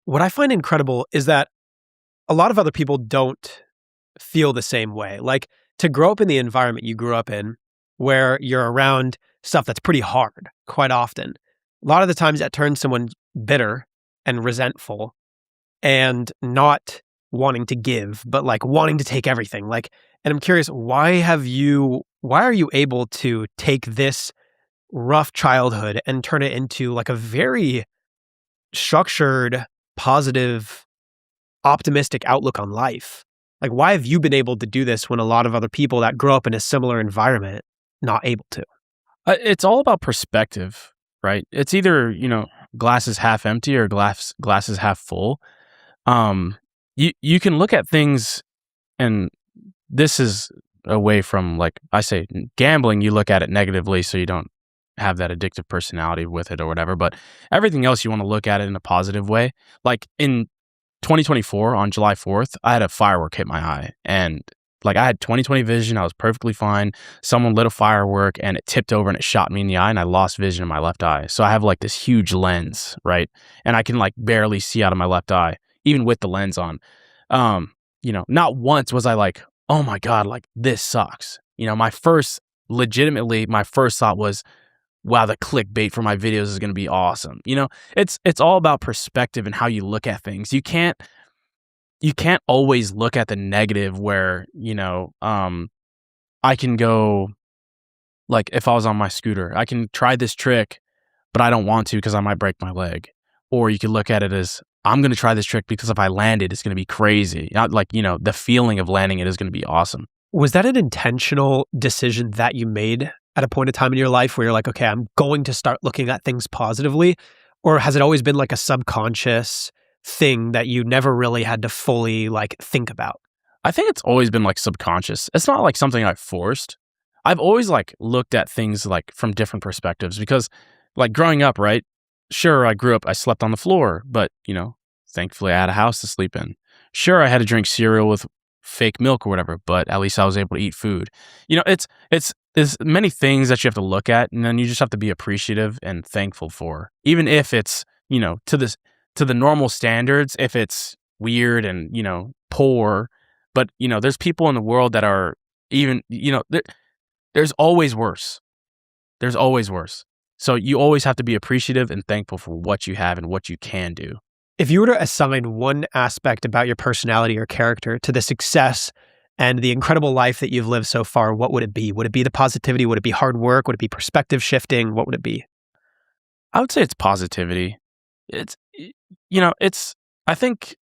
What I find incredible is that a lot of other people don't feel the same way. Like, to grow up in the environment you grew up in, where you're around stuff that's pretty hard quite often, a lot of the times that turns someone bitter and resentful and not wanting to give, but like wanting to take everything. Like, and I'm curious, why are you able to take this rough childhood and turn it into like a very structured, positive, optimistic outlook on life? Like, why have you been able to do this when a lot of other people that grow up in a similar environment not able to? It's all about perspective, right? It's either, glass is half empty or glass is half full. You can look at things, and this is away from, like I say, gambling. You look at it negatively, so you don't have that addictive personality with it or whatever. But everything else, you want to look at it in a positive way. Like in 2024 on July 4th, I had a firework hit my eye, and like I had 20/20 vision. I was perfectly fine. Someone lit a firework and it tipped over and it shot me in the eye, and I lost vision in my left eye. So I have like this huge lens, right? And I can like barely see out of my left eye, even with the lens on. Not once was I like, oh my God, like this sucks. My first thought was, wow, the clickbait for my videos is going to be awesome. It's all about perspective and how you look at things. You can't always look at the negative where, I can go, like if I was on my scooter, I can try this trick, but I don't want to because I might break my leg. Or you could look at it as, I'm going to try this trick because if I land it, it's going to be crazy. Not like, the feeling of landing it is going to be awesome. Was that an intentional decision that you made at a point in time in your life where you're like, okay, I'm going to start looking at things positively? Or has it always been like a subconscious thing that you never really had to fully like think about? I think it's always been like subconscious. It's not like something I forced. I've always like looked at things like from different perspectives because like growing up, right? Sure, I slept on the floor, but thankfully I had a house to sleep in. Sure, I had to drink cereal with fake milk or whatever, but at least I was able to eat food. There's many things that you have to look at, and then you just have to be appreciative and thankful for, even if it's, to the normal standards, if it's weird and, poor, but, there's people in the world that are even, there's always worse. There's always worse. So you always have to be appreciative and thankful for what you have and what you can do. If you were to assign one aspect about your personality or character to the success and the incredible life that you've lived so far, what would it be? Would it be the positivity? Would it be hard work? Would it be perspective shifting? What would it be? I would say it's positivity. I think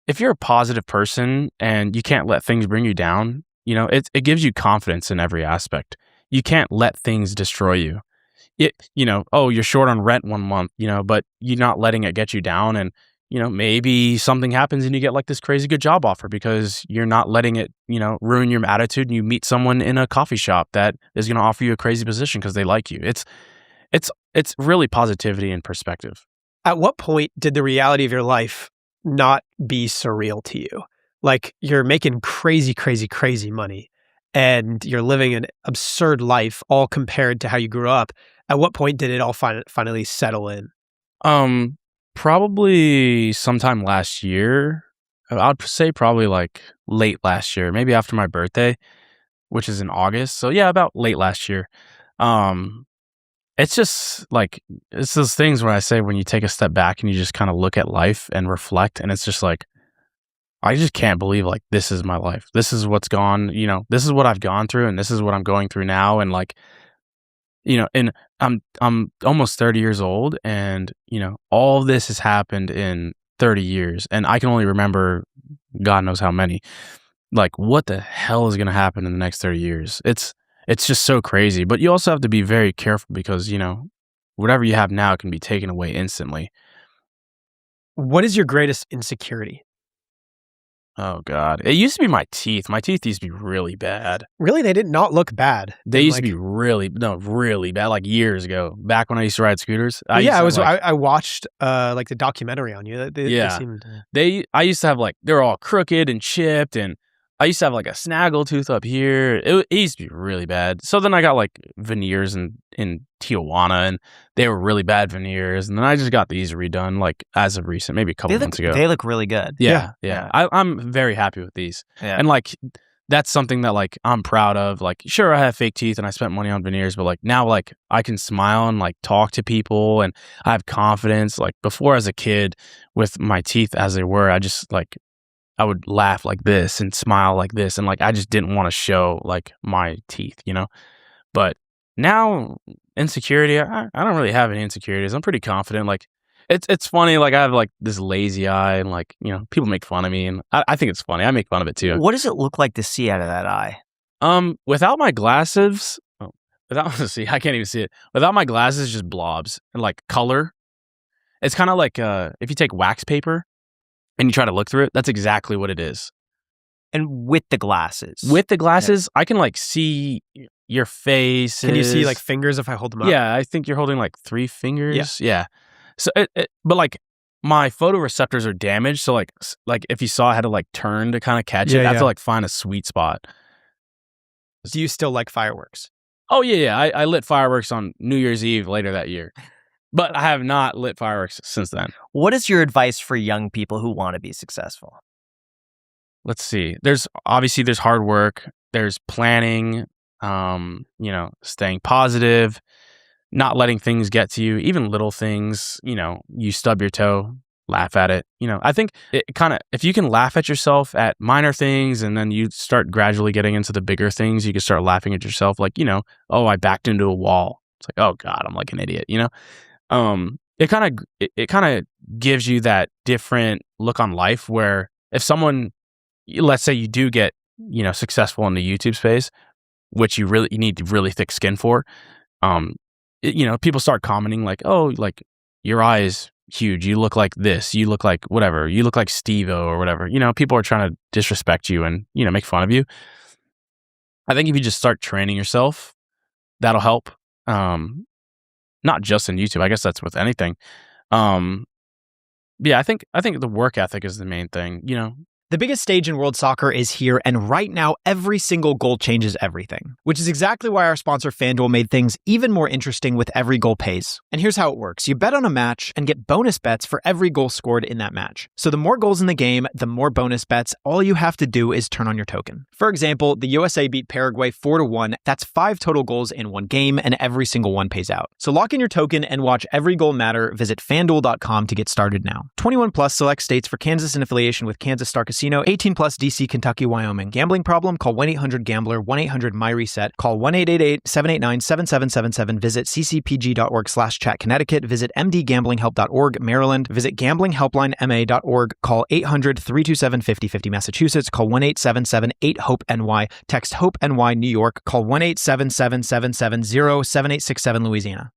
if you're a positive person and you can't let things bring you down, it gives you confidence in every aspect. You can't let things destroy you. You're short on rent one month, but you're not letting it get you down. And, maybe something happens and you get like this crazy good job offer because you're not letting it, ruin your attitude, and you meet someone in a coffee shop that is going to offer you a crazy position because they like you. It's really positivity and perspective. At what point did the reality of your life not be surreal to you? Like, you're making crazy, crazy, crazy money and you're living an absurd life all compared to how you grew up. At what point did it all finally settle in? Probably sometime last year. I'd say probably like late last year, maybe after my birthday, which is in August. So yeah, about late last year. It's just like, it's those things where I say when you take a step back and you just kind of look at life and reflect, and it's just like, I just can't believe like this is my life. This is what's gone, this is what I've gone through, and this is what I'm going through now. And like, and I'm almost 30 years old, and, all of this has happened in 30 years, and I can only remember God knows how many. Like, what the hell is going to happen in the next 30 years? It's just so crazy. But you also have to be very careful because, whatever you have now can be taken away instantly. What is your greatest insecurity? Oh, God. It used to be my teeth. My teeth used to be really bad. Really? They did not look bad. They used to be really bad, like years ago, back when I used to ride scooters. I watched like the documentary on you. They seemed... I used to have like, they were all crooked and chipped, and I used to have like a snaggle tooth up here. It used to be really bad. So then I got like veneers in Tijuana, and they were really bad veneers. And then I just got these redone like as of recent, maybe a couple months ago. They look really good. Yeah. I'm very happy with these. Yeah. And like that's something that like I'm proud of. Like, sure, I have fake teeth and I spent money on veneers, but like now like I can smile and like talk to people and I have confidence. Like before, as a kid, with my teeth as they were, I just like I would laugh like this and smile like this, and like I just didn't want to show like my teeth, you know. But now insecurity, I don't really have any insecurities. I'm pretty confident. Like it's funny. Like I have like this lazy eye, and like, you know, people make fun of me, and I think it's funny. I make fun of it too. What does it look like to see out of that eye? Without my glasses, see, I can't even see it. Without my glasses, just blobs and like color. It's kind of like if you take wax paper and you try to look through it, that's exactly what it is. And with the glasses? With the glasses, I can like see your face. Can you see like fingers if I hold them up? Yeah, I think you're holding like 3 fingers. Yeah. So, but like my photoreceptors are damaged. So like if you saw, I had to like turn to kind of catch it. I have to like find a sweet spot. Do you still like fireworks? Oh yeah. I lit fireworks on New Year's Eve later that year. But I have not lit fireworks since then. What is your advice for young people who want to be successful? Let's see. There's hard work. There's planning, you know, staying positive, not letting things get to you, even little things, you know, you stub your toe, laugh at it. You know, I think it kind of, if you can laugh at yourself at minor things and then you start gradually getting into the bigger things, you can start laughing at yourself. Like, you know, oh, I backed into a wall. It's like, oh God, I'm like an idiot, you know? It kind of gives you that different look on life where if someone, let's say you do get, you know, successful in the YouTube space, which you need really thick skin for, you know, people start commenting like, oh, like your eye is huge. You look like this. You look like whatever. You look like Steve-O or whatever. You know, people are trying to disrespect you and, you know, make fun of you. I think if you just start training yourself, that'll help. Not just in YouTube. I guess that's with anything. Yeah, I think the work ethic is the main thing, you know. The biggest stage in world soccer is here, and right now, every single goal changes everything, which is exactly why our sponsor FanDuel made things even more interesting with Every Goal Pays. And here's how it works. You bet on a match and get bonus bets for every goal scored in that match. So the more goals in the game, the more bonus bets. All you have to do is turn on your token. For example, the USA beat Paraguay 4-1. That's 5 total goals in one game, and every single one pays out. So lock in your token and watch every goal matter. Visit FanDuel.com to get started now. 21 plus select states for Kansas in affiliation with Kansas Star Casino. 18 plus DC, Kentucky, Wyoming. Gambling problem? Call 1-800-GAMBLER, 1-800-MyReset. Call 1-888-789-7777. Visit ccpg.org/chat Connecticut. Visit mdgamblinghelp.org Maryland. Visit gamblinghelplinema.org. Call 800-327-5050 Massachusetts. Call 1-877-8-HOPE-NY. Text HOPE-NY New York. Call 1-877-770-7867 Louisiana.